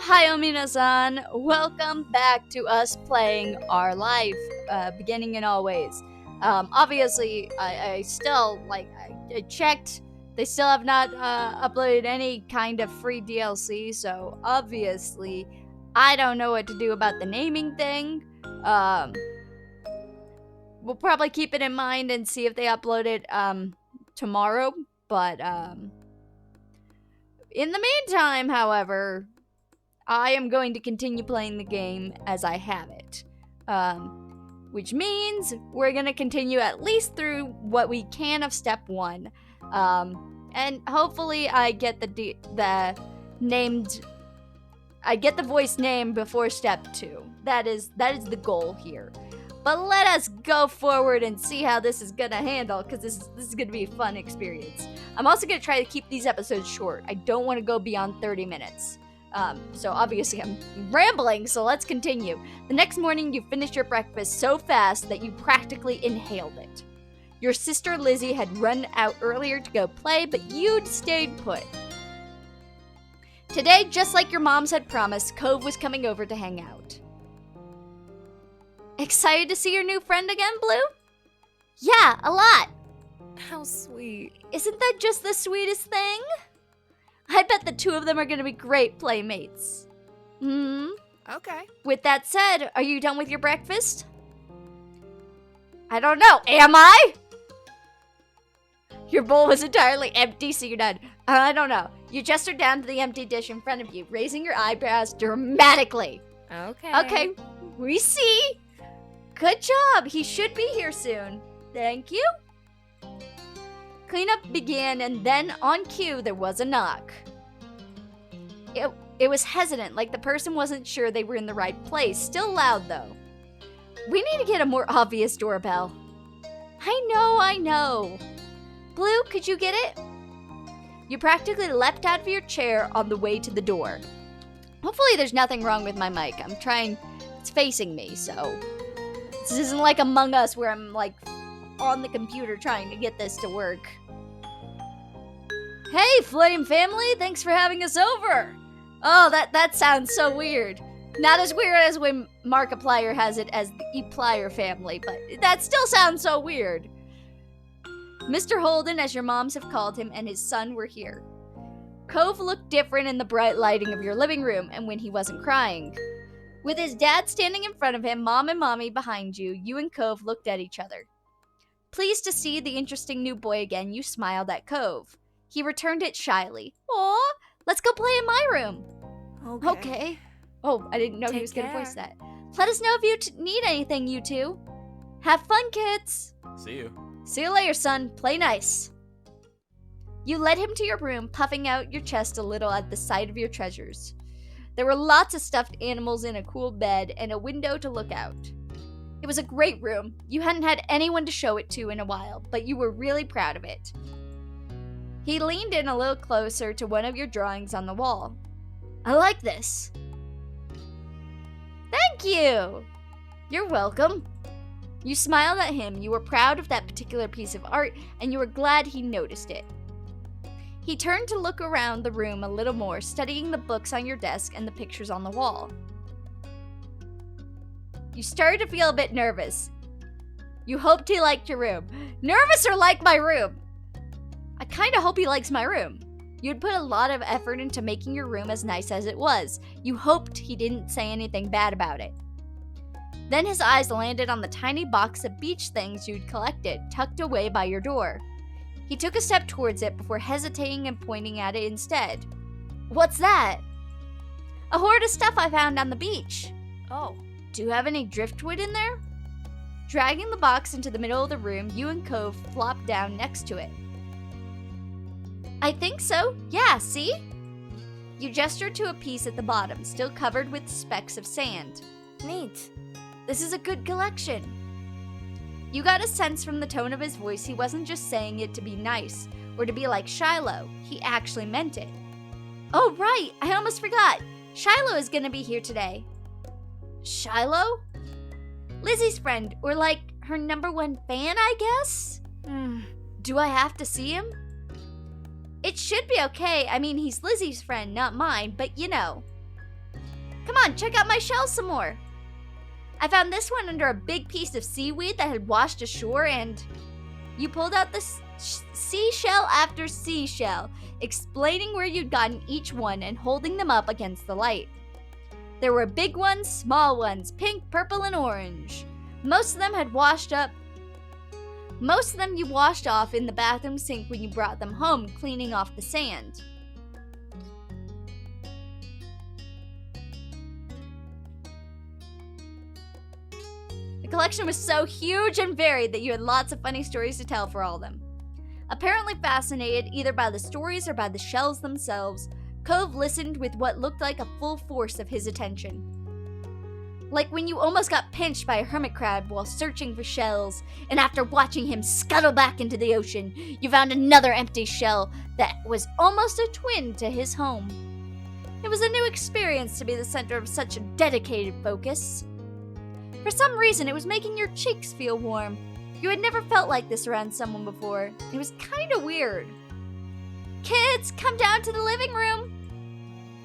Ohio minasan, welcome back to us playing our life, beginning in all ways. Obviously, I still, I checked, they still have not uploaded any kind of free DLC, so obviously, I don't know what to do about the naming thing. Um, we'll probably keep it in mind and see if they upload it, tomorrow, but, in the meantime, however, I am going to continue playing the game as I have it. Which means we're going to continue at least through what we can of step 1. And hopefully I get the voice name before step 2. That is the goal here. But let us go forward and see how this is going to handle, because this is going to be a fun experience. I'm also going to try to keep these episodes short. I don't want to go beyond 30 minutes. So obviously I'm rambling, so let's continue. The next morning, you finished your breakfast so fast that you practically inhaled it. Your sister Lizzie had run out earlier to go play, but you'd stayed put. Today, just like your moms had promised, Cove was coming over to hang out. Excited to see your new friend again, Blue? Yeah, a lot. How sweet. Isn't that just the sweetest thing? I bet the two of them are going to be great playmates. Okay. With that said, are you done with your breakfast? I don't know. Am I? Your bowl was entirely empty, so you're done. I don't know. You gestured down to the empty dish in front of you, raising your eyebrows dramatically. Okay. We see. Good job. He should be here soon. Thank you. Cleanup began, and then, on cue, there was a knock. It was hesitant, like the person wasn't sure they were in the right place. Still loud, though. We need to get a more obvious doorbell. I know. Blue, could you get it? You practically leapt out of your chair on the way to the door. Hopefully there's nothing wrong with my mic. It's facing me, so... This isn't like Among Us where I'm, on the computer trying to get this to work. Hey, Flame family, thanks for having us over. Oh, that sounds so weird. Not as weird as when Markiplier has it as the Eplier family, but that still sounds so weird. Mr. Holden, as your moms have called him, and his son were here. Cove looked different in the bright lighting of your living room and when he wasn't crying. With his dad standing in front of him, Mom and Mommy behind you, you and Cove looked at each other. Pleased to see the interesting new boy again, you smiled at Cove. He returned it shyly. Aw, let's go play in my room. Okay. Oh, I didn't know he was going to voice that. Let us know if you need anything, you two. Have fun, kids. See you. See you later, son. Play nice. You led him to your room, puffing out your chest a little at the sight of your treasures. There were lots of stuffed animals in a cool bed and a window to look out. It was a great room. You hadn't had anyone to show it to in a while, but you were really proud of it. He leaned in a little closer to one of your drawings on the wall. I like this. Thank you. You're welcome. You smiled at him. You were proud of that particular piece of art, and you were glad he noticed it. He turned to look around the room a little more, studying the books on your desk and the pictures on the wall. You started to feel a bit nervous. You hoped he liked your room. Nervous or like my room? I kinda hope he likes my room. You'd put a lot of effort into making your room as nice as it was. You hoped he didn't say anything bad about it. Then his eyes landed on the tiny box of beach things you'd collected, tucked away by your door. He took a step towards it before hesitating and pointing at it instead. What's that? A hoard of stuff I found on the beach. Oh. Do you have any driftwood in there? Dragging the box into the middle of the room, you and Cove flopped down next to it. I think so. Yeah, see? You gestured to a piece at the bottom, still covered with specks of sand. Neat. This is a good collection. You got a sense from the tone of his voice he wasn't just saying it to be nice, or to be like Shiloh. He actually meant it. Oh, right, I almost forgot. Shiloh is gonna be here today. Shiloh? Lizzie's friend, or her #1 fan, I guess? Do I have to see him? It should be okay. I mean, he's Lizzie's friend, not mine, but you know. Come on, check out my shell some more. I found this one under a big piece of seaweed that had washed ashore, and you pulled out the seashell after seashell, explaining where you'd gotten each one and holding them up against the light. There were big ones, small ones, pink, purple, and orange. Most of them you washed off in the bathroom sink when you brought them home, cleaning off the sand. The collection was so huge and varied that you had lots of funny stories to tell for all of them. Apparently fascinated either by the stories or by the shells themselves, Cove listened with what looked like a full force of his attention. Like when you almost got pinched by a hermit crab while searching for shells, and after watching him scuttle back into the ocean, you found another empty shell that was almost a twin to his home. It was a new experience to be the center of such a dedicated focus. For some reason, it was making your cheeks feel warm. You had never felt like this around someone before. It was kinda weird. Kids, come down to the living room!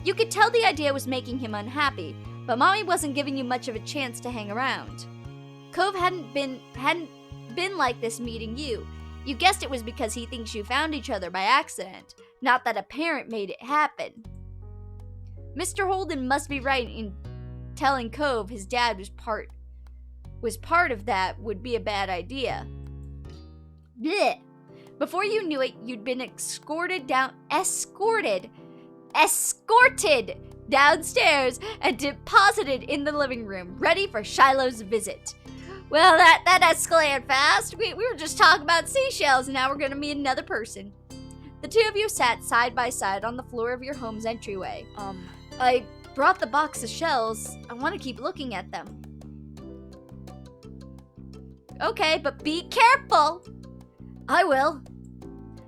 You could tell the idea was making him unhappy, but Mommy wasn't giving you much of a chance to hang around. Cove hadn't been like this meeting you. You guessed it was because he thinks you found each other by accident, not that a parent made it happen. Mr. Holden must be right in telling Cove his dad was part of that would be a bad idea. Blech. Before you knew it, you'd been escorted downstairs and deposited in the living room, ready for Shiloh's visit. Well, that escalated fast. We were just talking about seashells, and now we're going to meet another person. The two of you sat side by side on the floor of your home's entryway. I brought the box of shells. I want to keep looking at them. Okay, but be careful. I will.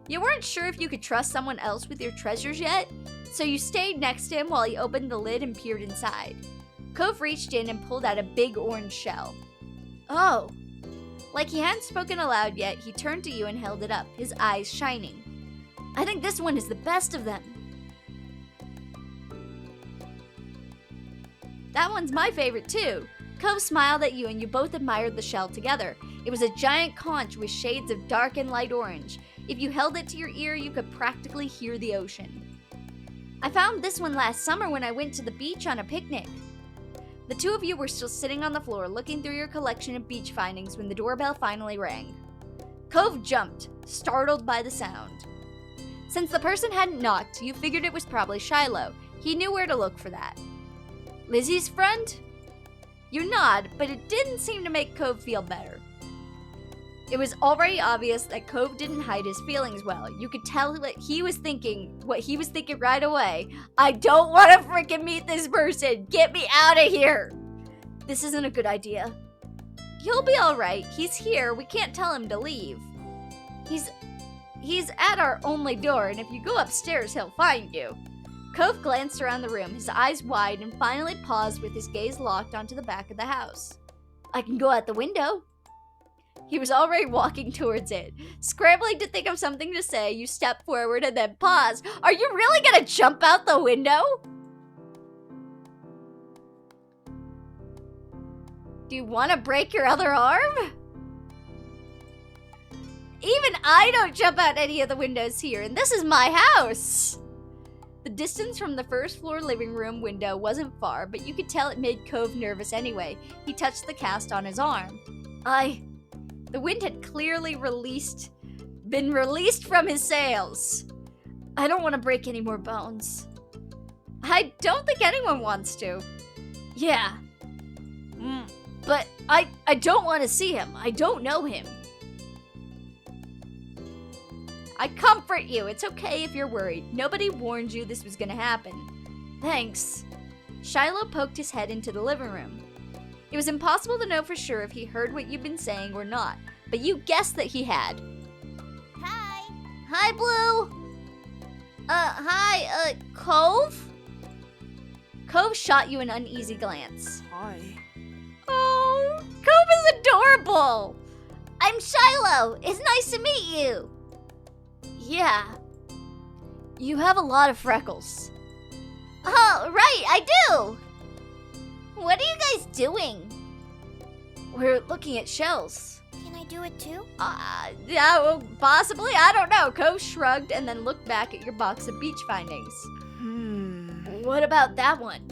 You weren't sure if you could trust someone else with your treasures yet, so you stayed next to him while he opened the lid and peered inside. Cove reached in and pulled out a big orange shell. Oh. Like he hadn't spoken aloud yet, he turned to you and held it up, his eyes shining. I think this one is the best of them. That one's my favorite too. Cove smiled at you and you both admired the shell together. It was a giant conch with shades of dark and light orange. If you held it to your ear, you could practically hear the ocean. I found this one last summer when I went to the beach on a picnic. The two of you were still sitting on the floor looking through your collection of beach findings when the doorbell finally rang. Cove jumped, startled by the sound. Since the person hadn't knocked, you figured it was probably Shiloh. He knew where to look for that. Lizzie's friend? You nod, but it didn't seem to make Cove feel better. It was already obvious that Cove didn't hide his feelings well. You could tell what he was thinking right away. I don't want to freaking meet this person. Get me out of here. This isn't a good idea. He'll be all right. He's here. We can't tell him to leave. He's at our only door, and if you go upstairs, he'll find you. Cove glanced around the room, his eyes wide, and finally paused with his gaze locked onto the back of the house. I can go out the window. He was already walking towards it. Scrambling to think of something to say, you stepped forward and then paused. Are you really gonna jump out the window? Do you want to break your other arm? Even I don't jump out any of the windows here, and this is my house. The distance from the first floor living room window wasn't far, but you could tell it made Cove nervous anyway. He touched the cast on his arm. The wind had clearly been released from his sails. I don't want to break any more bones. I don't think anyone wants to. Yeah. But I don't want to see him. I don't know him. I comfort you. It's okay if you're worried. Nobody warned you this was going to happen. Thanks. Shiloh poked his head into the living room. It was impossible to know for sure if he heard what you'd been saying or not, but you guessed that he had. Hi. Hi, Blue. Hi, Cove? Cove shot you an uneasy glance. Hi. Oh, Cove is adorable. I'm Shiloh. It's nice to meet you. Yeah. You have a lot of freckles. Oh, right, I do. What are you guys doing? We're looking at shells. Can I do it too? Yeah, well, possibly. I don't know. Cove shrugged and then looked back at your box of beach findings. What about that one?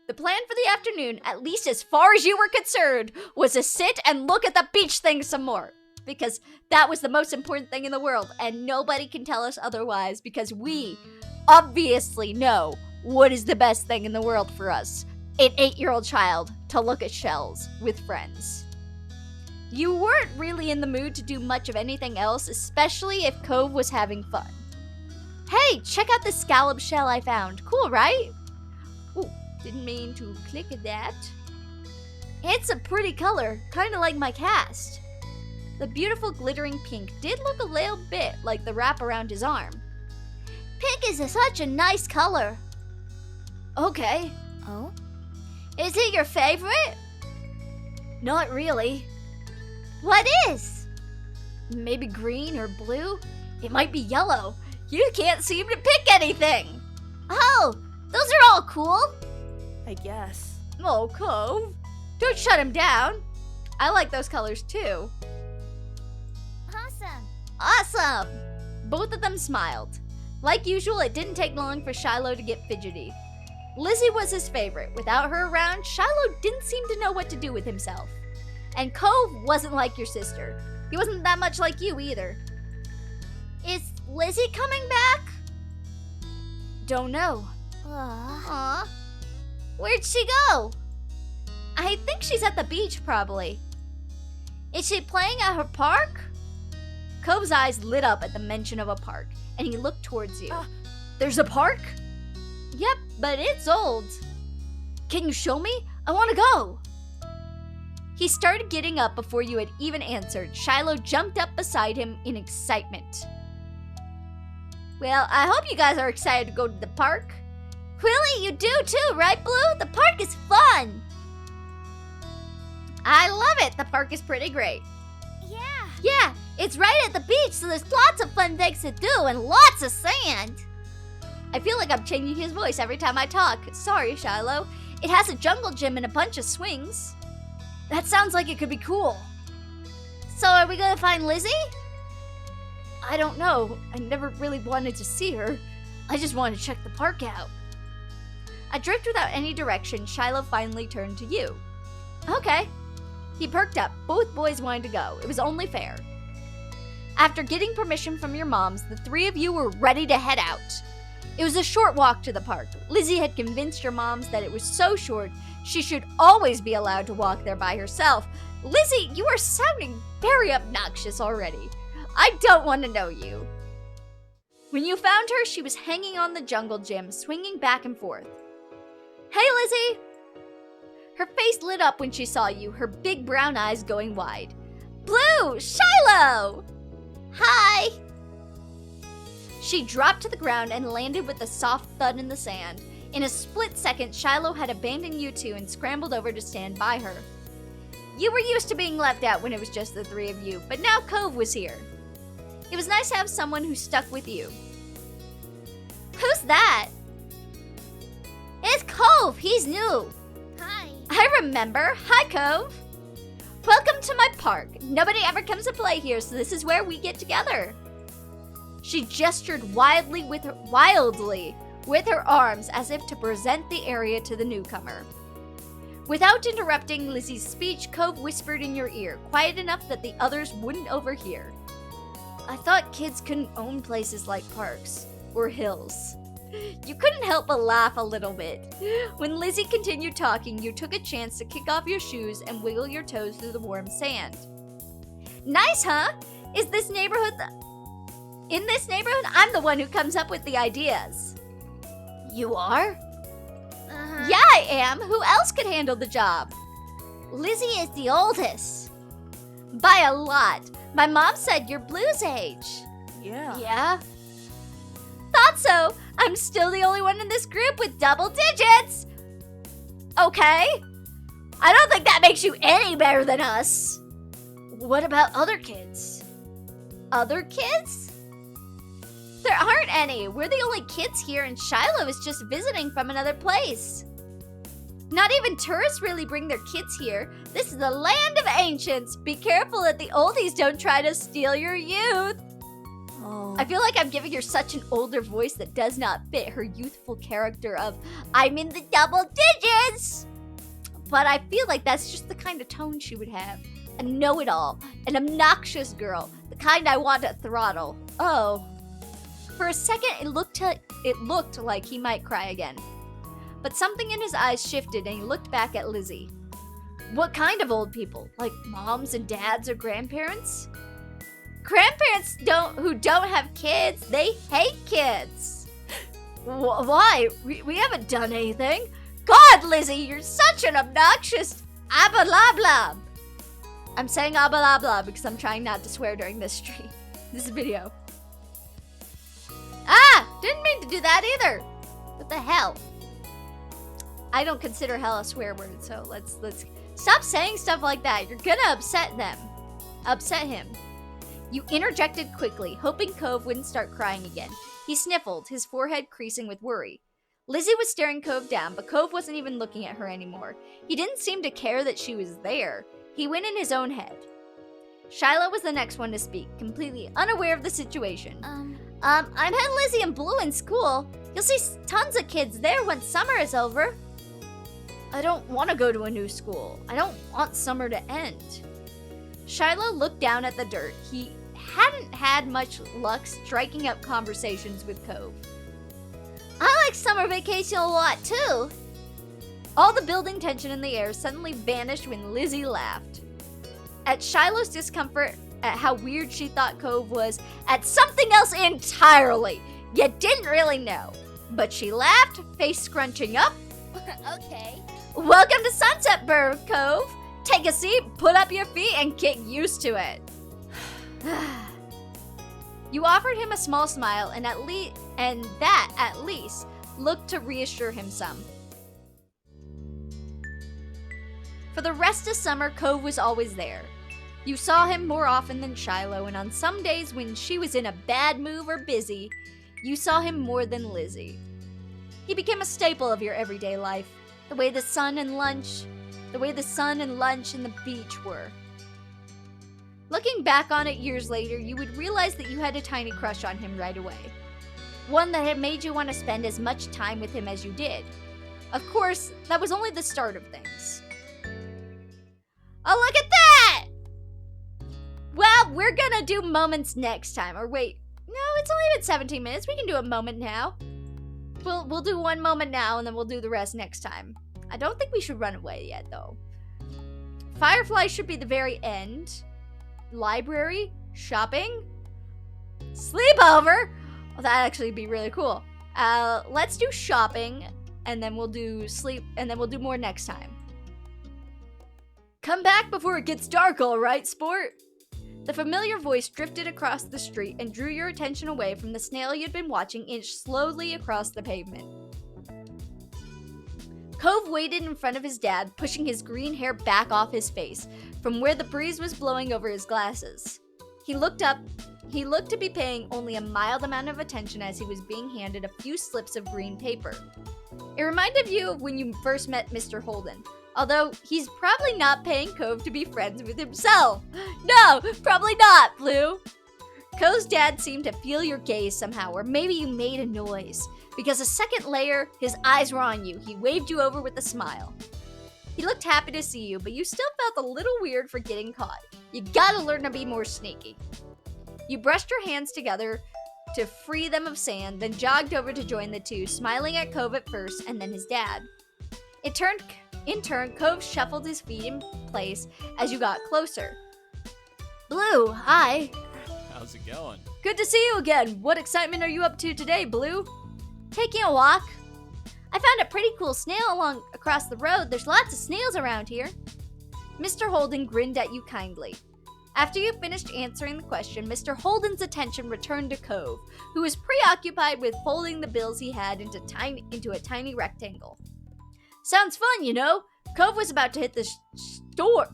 The plan for the afternoon, at least as far as you were concerned, was to sit and look at the beach thing some more. Because that was the most important thing in the world, and nobody can tell us otherwise because we obviously know what is the best thing in the world for us, an 8-year-old child, to look at shells with friends. You weren't really in the mood to do much of anything else, especially if Cove was having fun. Hey, check out the scallop shell I found. Cool, right? Ooh, didn't mean to click at that. It's a pretty color, kind of like my cast. The beautiful glittering pink did look a little bit like the wrap around his arm. Pink is such a nice color. Okay. Oh? Is it your favorite? Not really. What is? Maybe green or blue? It might be yellow. You can't seem to pick anything. Oh, those are all cool. I guess. Oh, Cove. Don't shut him down. I like those colors too. Awesome. Awesome! Both of them smiled. Like usual, it didn't take long for Shiloh to get fidgety. Lizzie was his favorite. Without her around, Shiloh didn't seem to know what to do with himself. And Cove wasn't like your sister. He wasn't that much like you either. Is Lizzie coming back? Don't know. Aw. Where'd she go? I think she's at the beach, probably. Is she playing at her park? Cove's eyes lit up at the mention of a park, and he looked towards you. There's a park? Yep, but it's old. Can you show me? I want to go. He started getting up before you had even answered. Shiloh jumped up beside him in excitement. Well, I hope you guys are excited to go to the park. Really, you do too, right, Blue? The park is fun. I love it. The park is pretty great. Yeah, it's right at the beach, so there's lots of fun things to do and lots of sand. I feel like I'm changing his voice every time I talk. Sorry, Shiloh. It has a jungle gym and a bunch of swings. That sounds like it could be cool. So are we gonna find Lizzie? I don't know. I never really wanted to see her. I just wanted to check the park out. Adrift without any direction, Shiloh finally turned to you. Okay. He perked up. Both boys wanted to go. It was only fair. After getting permission from your moms, the three of you were ready to head out. It was a short walk to the park. Lizzie had convinced your moms that it was so short, she should always be allowed to walk there by herself. Lizzie, you are sounding very obnoxious already. I don't want to know you. When you found her, she was hanging on the jungle gym, swinging back and forth. Hey, Lizzie! Her face lit up when she saw you, her big brown eyes going wide. Blue! Shiloh! Hi! She dropped to the ground and landed with a soft thud in the sand. In a split second, Shiloh had abandoned you two and scrambled over to stand by her. You were used to being left out when it was just the three of you, but now Cove was here. It was nice to have someone who stuck with you. Who's that? It's Cove! He's new! Hi. I remember. Hi, Cove. Welcome to my park. Nobody ever comes to play here, so this is where we get together. She gestured wildly with her arms as if to present the area to the newcomer. Without interrupting Lizzie's speech, Cove whispered in your ear, quiet enough that the others wouldn't overhear. I thought kids couldn't own places like parks or hills. You couldn't help but laugh a little bit. When Lizzie continued talking, you took a chance to kick off your shoes and wiggle your toes through the warm sand. Nice, huh? In this neighborhood, I'm the one who comes up with the ideas. You are? Uh-huh. Yeah, I am. Who else could handle the job? Lizzie is the oldest. By a lot. My mom said you're Blue's age. Yeah? Thought so. I'm still the only one in this group with double digits. Okay. I don't think that makes you any better than us. What about other kids? Other kids? There aren't any. We're the only kids here and Shiloh is just visiting from another place. Not even tourists really bring their kids here. This is the land of ancients. Be careful that the oldies don't try to steal your youth. Oh. I feel like I'm giving her such an older voice that does not fit her youthful character of, I'm in the double digits. But I feel like that's just the kind of tone she would have. A know-it-all, an obnoxious girl, the kind I want to throttle. Oh. For a second, it looked like he might cry again. But something in his eyes shifted and he looked back at Lizzie. What kind of old people? Like moms and dads or grandparents? Grandparents who don't have kids, they hate kids. Why? We haven't done anything. God, Lizzie, you're such an obnoxious abalabla. I'm saying abalabla because I'm trying not to swear during this stream, this video. Didn't mean to do that either. What the hell? I don't consider hell a swear word, so let's stop saying stuff like that. You're gonna upset him. You interjected quickly, hoping Cove wouldn't start crying again. He sniffled, his forehead creasing with worry. Lizzie was staring Cove down, but Cove wasn't even looking at her anymore. He didn't seem to care that she was there. He went in his own head. Shiloh was the next one to speak, completely unaware of the situation. I met Lizzie and Blue in school. You'll see tons of kids there once summer is over. I don't want to go to a new school. I don't want summer to end. Shiloh looked down at the dirt. He hadn't had much luck striking up conversations with Cove. I like summer vacation a lot too. All the building tension in the air suddenly vanished when Lizzie laughed. At Shiloh's discomfort at how weird she thought Cove was, at something else entirely, yet didn't really know. But she laughed, face scrunching up. Okay. Welcome to Sunset Burg, Cove. Take a seat, put up your feet, and get used to it. You offered him a small smile, and that at least looked to reassure him some. For the rest of summer, Cove was always there. You saw him more often than Shiloh, and on some days when she was in a bad mood or busy, you saw him more than Lizzie. He became a staple of your everyday life, the way the sun and lunch and the beach were. Looking back on it years later, you would realize that you had a tiny crush on him right away. One that had made you want to spend as much time with him as you did. Of course, that was only the start of things. Oh, look at that! Well, we're gonna do moments next time. Or wait, no, it's only been 17 minutes. We can do a moment now. We'll do one moment now, and then we'll do the rest next time. I don't think we should run away yet, though. Firefly should be the very end. Library, shopping, sleepover. Well, that'd actually be really cool. Let's do shopping, and then we'll do sleep, and then we'll do more next time. Come back before it gets dark, all right, sport? The familiar voice drifted across the street and drew your attention away from the snail you'd been watching inch slowly across the pavement. Cove waited in front of his dad, pushing his green hair back off his face, from where the breeze was blowing over his glasses. He looked up. He looked to be paying only a mild amount of attention as he was being handed a few slips of green paper. It reminded you of when you first met Mr. Holden, although he's probably not paying Cove to be friends with himself. No, probably not, Blue. Cove's dad seemed to feel your gaze somehow, or maybe you made a noise. Because a second later, his eyes were on you. He waved you over with a smile. He looked happy to see you, but you still felt a little weird for getting caught. You gotta learn to be more sneaky. You brushed your hands together to free them of sand, then jogged over to join the two, smiling at Cove at first and then his dad. In turn, Cove shuffled his feet in place as you got closer. Blue, hi. How's it going? Good to see you again. What excitement are you up to today, Blue? Taking a walk. I found a pretty cool snail across the road. There's lots of snails around here. Mr. Holden grinned at you kindly. After you finished answering the question, Mr. Holden's attention returned to Cove, who was preoccupied with folding the bills he had into a tiny rectangle. Sounds fun, you know. Cove was about to hit the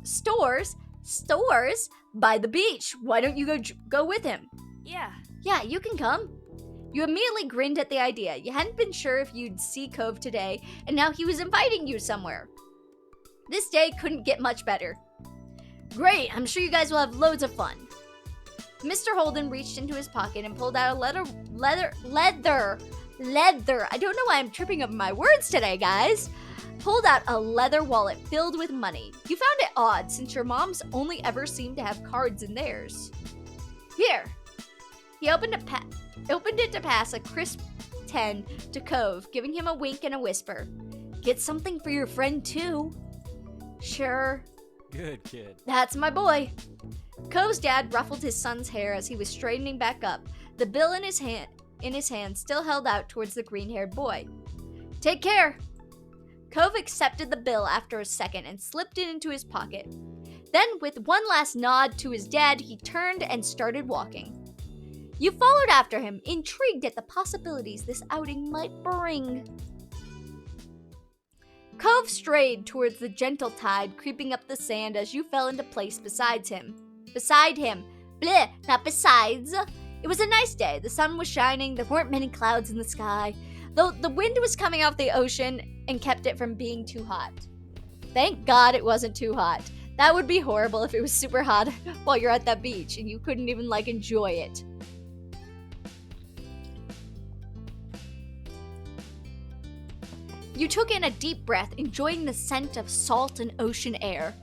stores by the beach. Why don't you go with him? Yeah. Yeah, you can come. You immediately grinned at the idea. You hadn't been sure if you'd see Cove today, and now he was inviting you somewhere. This day couldn't get much better. Great, I'm sure you guys will have loads of fun. Mr. Holden reached into his pocket and pulled out a leather, I don't know why I'm tripping over my words today, guys. Pulled out a leather wallet filled with money. You found it odd since your moms only ever seemed to have cards in theirs. Here. He opened it to pass a crisp 10 to Cove, giving him a wink and a whisper. Get something for your friend too. Sure. Good kid. That's my boy. Cove's dad ruffled his son's hair as he was straightening back up, the bill in his hand still held out towards the green-haired boy. Take care. Cove accepted the bill after a second and slipped it into his pocket. Then, with one last nod to his dad, he turned and started walking. You followed after him, intrigued at the possibilities this outing might bring. Cove strayed towards the gentle tide creeping up the sand as you fell into place beside him. Bleh, not besides. It was a nice day. The sun was shining. There weren't many clouds in the sky, though the wind was coming off the ocean and kept it from being too hot. Thank God it wasn't too hot. That would be horrible if it was super hot while you're at that beach and you couldn't even, enjoy it. You took in a deep breath, enjoying the scent of salt and ocean air.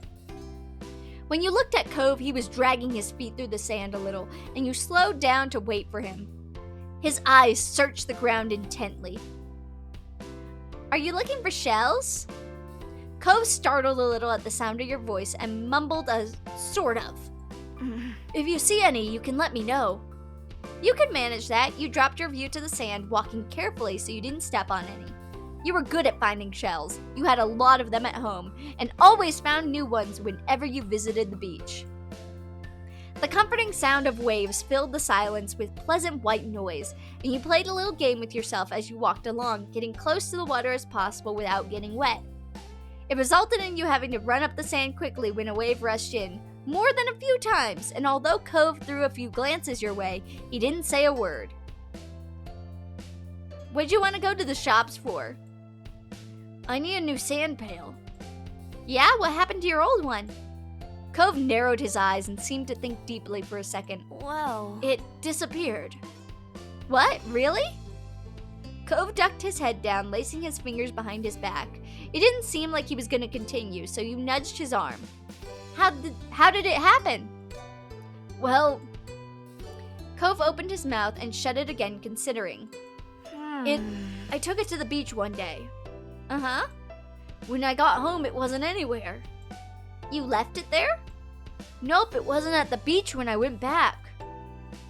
When you looked at Cove, he was dragging his feet through the sand a little, and you slowed down to wait for him. His eyes searched the ground intently. Are you looking for shells? Cove startled a little at the sound of your voice and mumbled a sort of. If you see any, you can let me know. You could manage that. You dropped your view to the sand, walking carefully so you didn't step on any. You were good at finding shells. You had a lot of them at home, and always found new ones whenever you visited the beach. The comforting sound of waves filled the silence with pleasant white noise, and you played a little game with yourself as you walked along, getting close to the water as possible without getting wet. It resulted in you having to run up the sand quickly when a wave rushed in, more than a few times, and although Cove threw a few glances your way, he didn't say a word. What'd you want to go to the shops for? I need a new sand pail. Yeah, what happened to your old one? Cove narrowed his eyes and seemed to think deeply for a second. Well, It disappeared. What? Really? Cove ducked his head down, lacing his fingers behind his back. It didn't seem like he was going to continue, so you nudged his arm. How did it happen? Well, Cove opened his mouth and shut it again, considering. I took it to the beach one day. Uh-huh. When I got home, it wasn't anywhere. You left it there? Nope, it wasn't at the beach when I went back.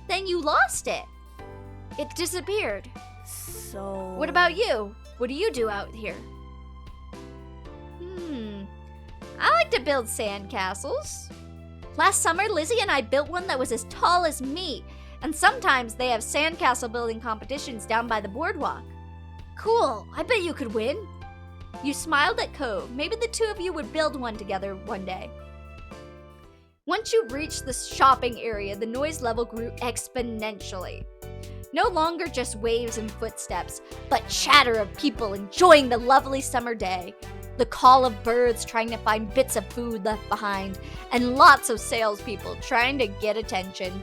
Then you lost it. It disappeared. So... What about you? What do you do out here? I like to build sand castles. Last summer, Lizzie and I built one that was as tall as me, and sometimes they have sandcastle building competitions down by the boardwalk. Cool, I bet you could win. You smiled at Cove. Maybe the two of you would build one together one day. Once you reached the shopping area, the noise level grew exponentially. No longer just waves and footsteps, but chatter of people enjoying the lovely summer day, the call of birds trying to find bits of food left behind, and lots of salespeople trying to get attention.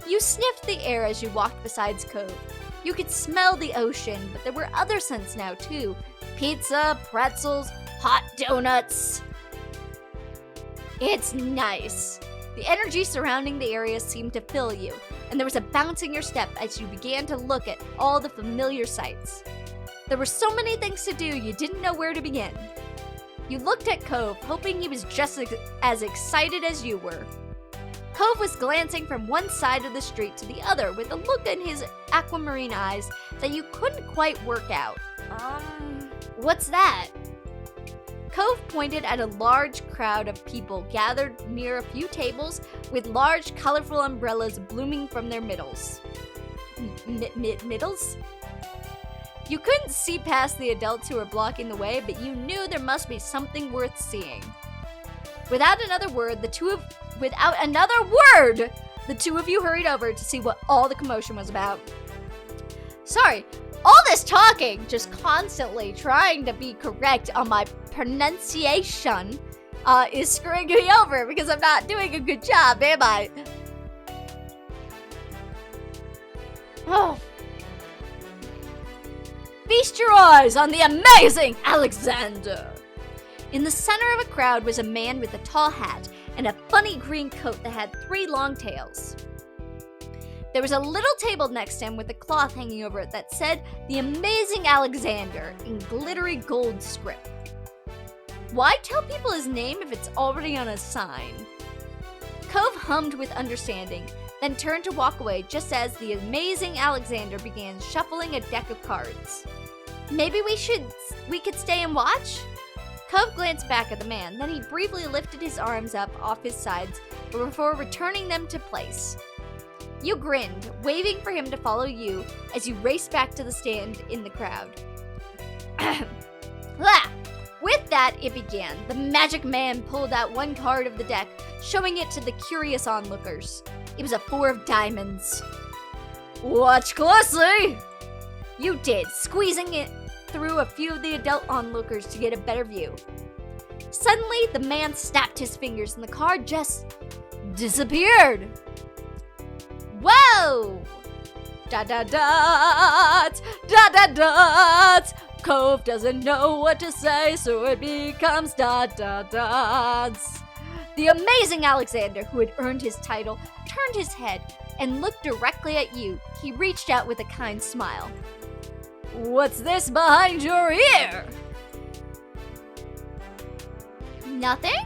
You sniffed the air as you walked beside Cove. You could smell the ocean, but there were other scents now too. Pizza, pretzels, hot donuts. It's nice. The energy surrounding the area seemed to fill you, and there was a bounce in your step as you began to look at all the familiar sights. There were so many things to do you didn't know where to begin. You looked at Cove, hoping he was just as excited as you were. Cove was glancing from one side of the street to the other with a look in his aquamarine eyes that you couldn't quite work out. What's that? Cove pointed at a large crowd of people gathered near a few tables with large, colorful umbrellas blooming from their middles. Middles? You couldn't see past the adults who were blocking the way, but you knew there must be something worth seeing. Without another word, the two of you hurried over to see what all the commotion was about. Sorry, all this talking, just constantly trying to be correct on my pronunciation, is screwing me over because I'm not doing a good job, am I? Oh. Feast your eyes on the amazing Alexander! In the center of a crowd was a man with a tall hat and a funny green coat that had 3 long tails. There was a little table next to him with a cloth hanging over it that said, "The Amazing Alexander," in glittery gold script. Why tell people his name if it's already on a sign? Cove hummed with understanding, then turned to walk away just as the Amazing Alexander began shuffling a deck of cards. Maybe we could stay and watch? Cove glanced back at the man, then he briefly lifted his arms up off his sides before returning them to place. You grinned, waving for him to follow you as you raced back to the stand in the crowd. With that, it began. The magic man pulled out one card of the deck, showing it to the curious onlookers. It was a 4 of diamonds. Watch closely! You did, squeezing it through a few of the adult onlookers to get a better view. Suddenly, the man snapped his fingers and the card just disappeared. Whoa! Da-da-dots! Da-da-dots! Cove doesn't know what to say, so it becomes da-da-dots. The Amazing Alexander, who had earned his title, turned his head and looked directly at you. He reached out with a kind smile. What's this behind your ear? Nothing?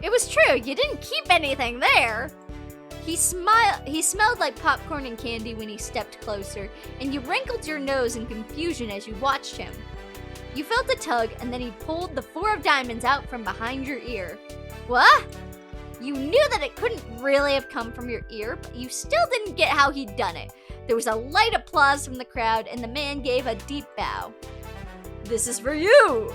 It was true, you didn't keep anything there. He smelled like popcorn and candy when he stepped closer, and you wrinkled your nose in confusion as you watched him. You felt a tug, and then he pulled the 4 of diamonds out from behind your ear. What? You knew that it couldn't really have come from your ear, but you still didn't get how he'd done it. There was a light applause from the crowd, and the man gave a deep bow. This is for you!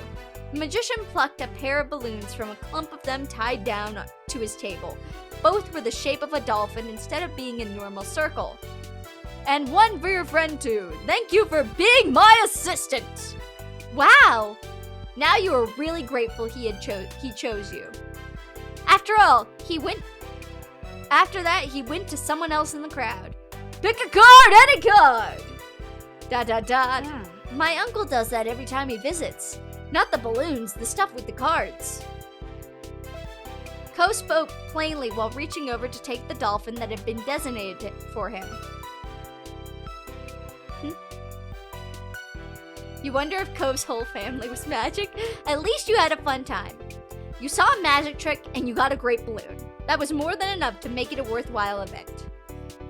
The magician plucked a pair of balloons from a clump of them tied down to his table. Both were the shape of a dolphin instead of being a normal circle. And one for your friend too. Thank you for being my assistant! Wow! Now you are really grateful he chose you. After all, After that, he went to someone else in the crowd. Pick a card, any card! Da-da-da. My uncle does that every time he visits. Not the balloons, the stuff with the cards. Ko spoke plainly while reaching over to take the dolphin that had been designated for him. You wonder if Ko's whole family was magic? At least you had a fun time. You saw a magic trick and you got a great balloon. That was more than enough to make it a worthwhile event.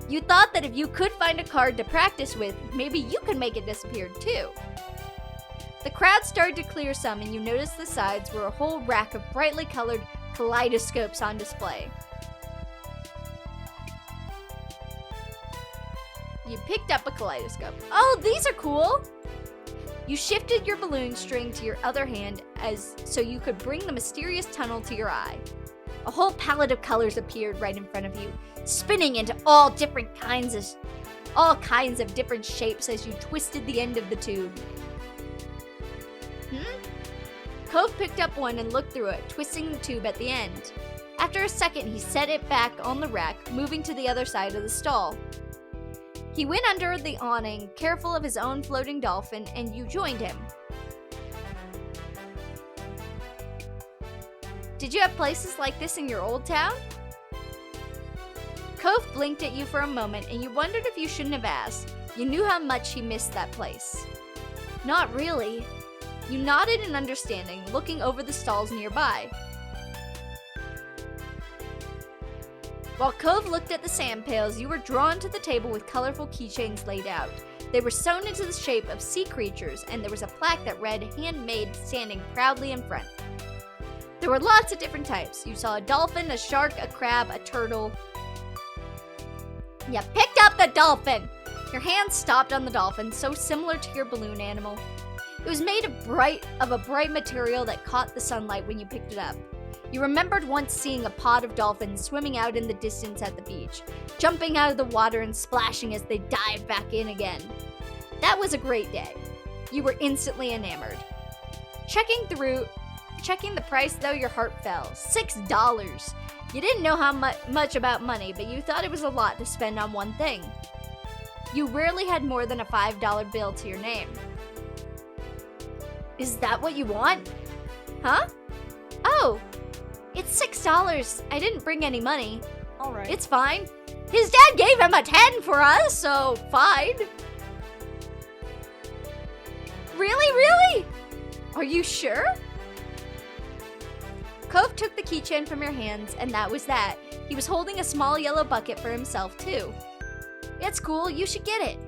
You thought that if you could find a card to practice with, maybe you could make it disappear too. The crowd started to clear some, and you noticed the sides were a whole rack of brightly colored kaleidoscopes on display. You picked up a kaleidoscope. Oh, these are cool! You shifted your balloon string to your other hand so you could bring the mysterious tunnel to your eye. A whole palette of colors appeared right in front of you, spinning into all kinds of different shapes as you twisted the end of the tube. Cove picked up one and looked through it, twisting the tube at the end. After a second, he set it back on the rack, moving to the other side of the stall. He went under the awning, careful of his own floating dolphin, and you joined him. Did you have places like this in your old town? Cove blinked at you for a moment, and you wondered if you shouldn't have asked. You knew how much he missed that place. Not really. You nodded in understanding, looking over the stalls nearby. While Cove looked at the sand pails, you were drawn to the table with colorful keychains laid out. They were sewn into the shape of sea creatures, and there was a plaque that read, "Handmade," standing proudly in front. There were lots of different types. You saw a dolphin, a shark, a crab, a turtle. You picked up the dolphin! Your hand stopped on the dolphin, so similar to your balloon animal. It was made of a bright material that caught the sunlight when you picked it up. You remembered once seeing a pod of dolphins swimming out in the distance at the beach, jumping out of the water and splashing as they dived back in again. That was a great day. You were instantly enamored. Checking the price though, your heart fell. $6. You didn't know how much about money, but you thought it was a lot to spend on one thing. You rarely had more than a $5 bill to your name. Is that what you want? Huh? Oh, it's $6. I didn't bring any money. Alright. It's fine. His dad gave him a 10 for us, so fine. Really? Are you sure? Cove took the keychain from your hands, and that was that. He was holding a small yellow bucket for himself, too. It's cool, you should get it.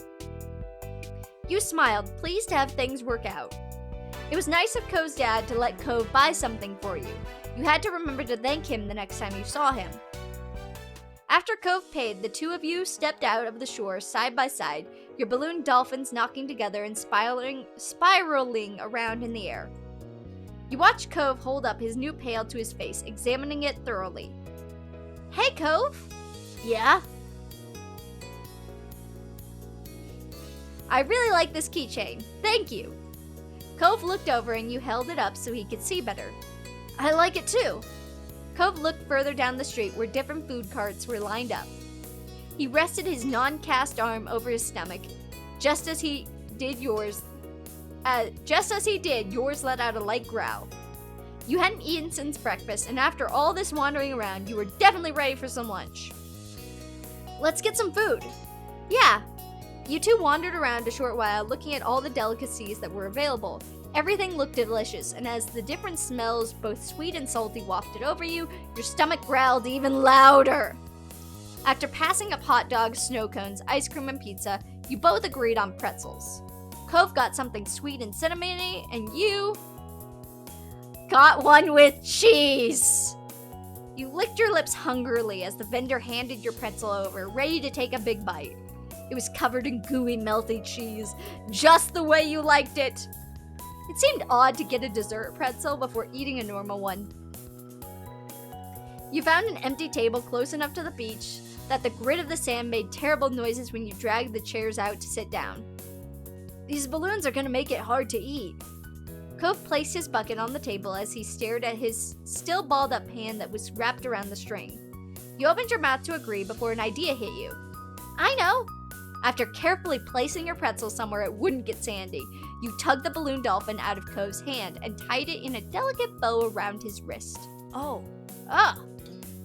You smiled, pleased to have things work out. It was nice of Cove's dad to let Cove buy something for you. You had to remember to thank him the next time you saw him. After Cove paid, the two of you stepped out of the shore side by side, your balloon dolphins knocking together and spiraling around in the air. You watched Cove hold up his new pail to his face, examining it thoroughly. Hey, Cove! Yeah? I really like this keychain. Thank you. Cove looked over and you held it up so he could see better. I like it too. Cove looked further down the street where different food carts were lined up. He rested his non-cast arm over his stomach, just as he did, yours let out a light growl. You hadn't eaten since breakfast, and after all this wandering around, you were definitely ready for some lunch. Let's get some food. Yeah. You two wandered around a short while, looking at all the delicacies that were available. Everything looked delicious, and as the different smells, both sweet and salty, wafted over you, your stomach growled even louder. After passing up hot dogs, snow cones, ice cream, and pizza, you both agreed on pretzels. Cove got something sweet and cinnamony, and you got one with cheese. You licked your lips hungrily as the vendor handed your pretzel over, ready to take a big bite. It was covered in gooey, melty cheese, just the way you liked it. It seemed odd to get a dessert pretzel before eating a normal one. You found an empty table close enough to the beach that the grit of the sand made terrible noises when you dragged the chairs out to sit down. These balloons are gonna make it hard to eat. Cove placed his bucket on the table as he stared at his still balled up hand that was wrapped around the string. You opened your mouth to agree before an idea hit you. I know! After carefully placing your pretzel somewhere it wouldn't get sandy, you tugged the balloon dolphin out of Cove's hand and tied it in a delicate bow around his wrist. Oh.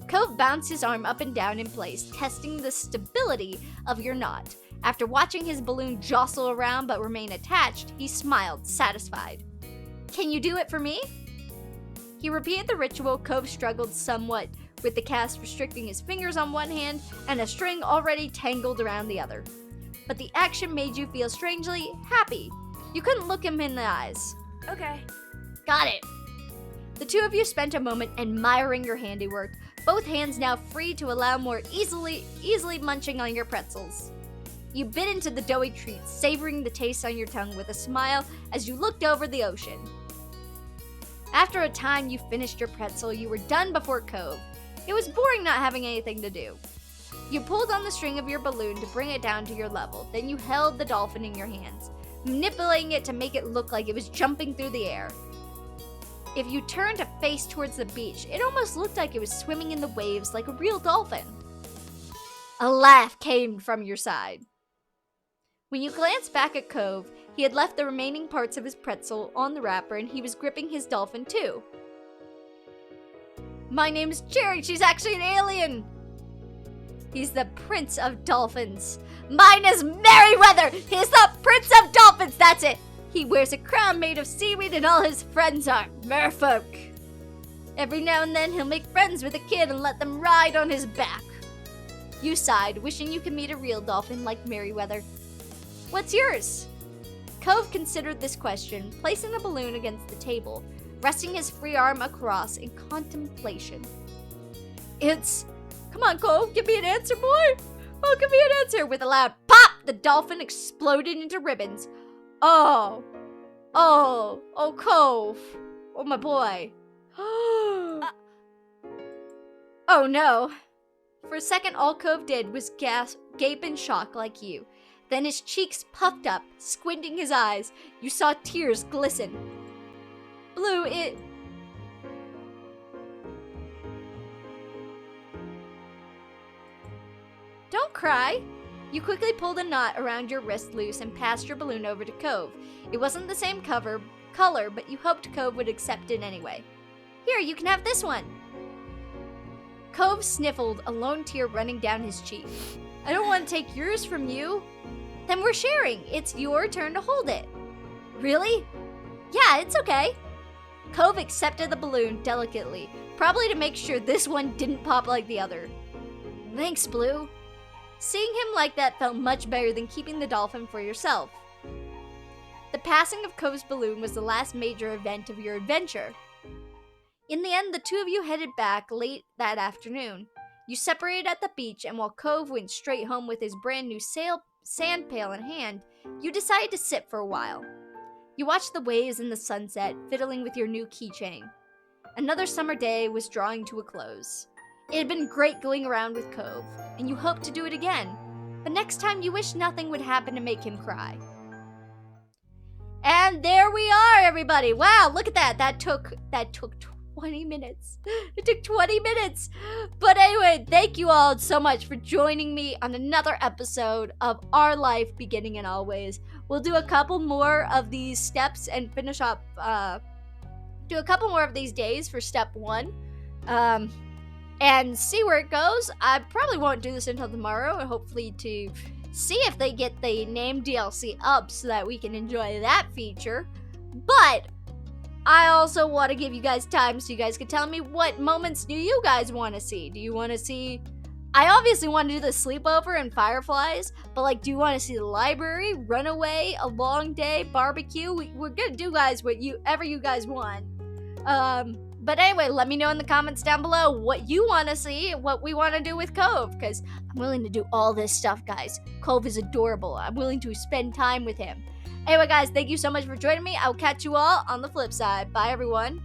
Cove bounced his arm up and down in place, testing the stability of your knot. After watching his balloon jostle around but remain attached, he smiled, satisfied. Can you do it for me? He repeated the ritual. Cove struggled somewhat, with the cast restricting his fingers on one hand and a string already tangled around the other. But the action made you feel strangely happy. You couldn't look him in the eyes. Okay. Got it. The two of you spent a moment admiring your handiwork, both hands now free to allow more easily munching on your pretzels. You bit into the doughy treat, savoring the taste on your tongue with a smile as you looked over the ocean. After a time you finished your pretzel, you were done before Cove. It was boring not having anything to do. You pulled on the string of your balloon to bring it down to your level, then you held the dolphin in your hands, manipulating it to make it look like it was jumping through the air. If you turned to face towards the beach, it almost looked like it was swimming in the waves like a real dolphin. A laugh came from your side. When you glanced back at Cove, he had left the remaining parts of his pretzel on the wrapper and he was gripping his dolphin too. My name's Jerry, she's actually an alien! He's the Prince of Dolphins. Mine is Merryweather! He's the Prince of Dolphins, that's it! He wears a crown made of seaweed and all his friends are merfolk. Every now and then he'll make friends with a kid and let them ride on his back. You sighed, wishing you could meet a real dolphin like Merryweather. What's yours? Cove considered this question, placing the balloon against the table, resting his free arm across in contemplation. Come on, Cove, give me an answer, boy! Oh, give me an answer! With a loud pop, the dolphin exploded into ribbons. Oh, Cove. Oh, my boy. Oh no. For a second, all Cove did was gape in shock like you. Then his cheeks puffed up, squinting his eyes. You saw tears glisten. Blue, Don't cry. You quickly pulled a knot around your wrist loose and passed your balloon over to Cove. It wasn't the same color, but you hoped Cove would accept it anyway. Here, you can have this one. Cove sniffled, a lone tear running down his cheek. I don't want to take yours from you. Then we're sharing. It's your turn to hold it. Really? Yeah, it's okay. Cove accepted the balloon delicately, probably to make sure this one didn't pop like the other. Thanks, Blue. Seeing him like that felt much better than keeping the dolphin for yourself. The passing of Cove's balloon was the last major event of your adventure. In the end, the two of you headed back late that afternoon. You separated at the beach, and while Cove went straight home with his brand new sand pail in hand, you decided to sit for a while. You watched the waves and the sunset, fiddling with your new keychain. Another summer day was drawing to a close. It had been great going around with Cove, and you hoped to do it again, but next time you wished nothing would happen to make him cry. And there we are, everybody! Wow, look at that! That took 20 minutes. It took 20 minutes! But anyway, thank you all so much for joining me on another episode of Our Life Beginning and Always. We'll do a couple more of these steps and finish up, do a couple more of these days for step 1. And see where it goes. I probably won't do this until tomorrow, and hopefully to see if they get the name DLC up so that we can enjoy that feature. But I also want to give you guys time so you guys can tell me what moments do you guys want to see. Do you want to see... I obviously want to do the sleepover and fireflies, but like, do you want to see the library, runaway, a long day, barbecue? We're gonna do, guys, whatever you guys want. But anyway, let me know in the comments down below what you want to see, what we want to do with Cove, because I'm willing to do all this stuff, guys. Cove is adorable. I'm willing to spend time with him. Anyway, guys, thank you so much for joining me. I'll catch you all on the flip side. Bye, everyone.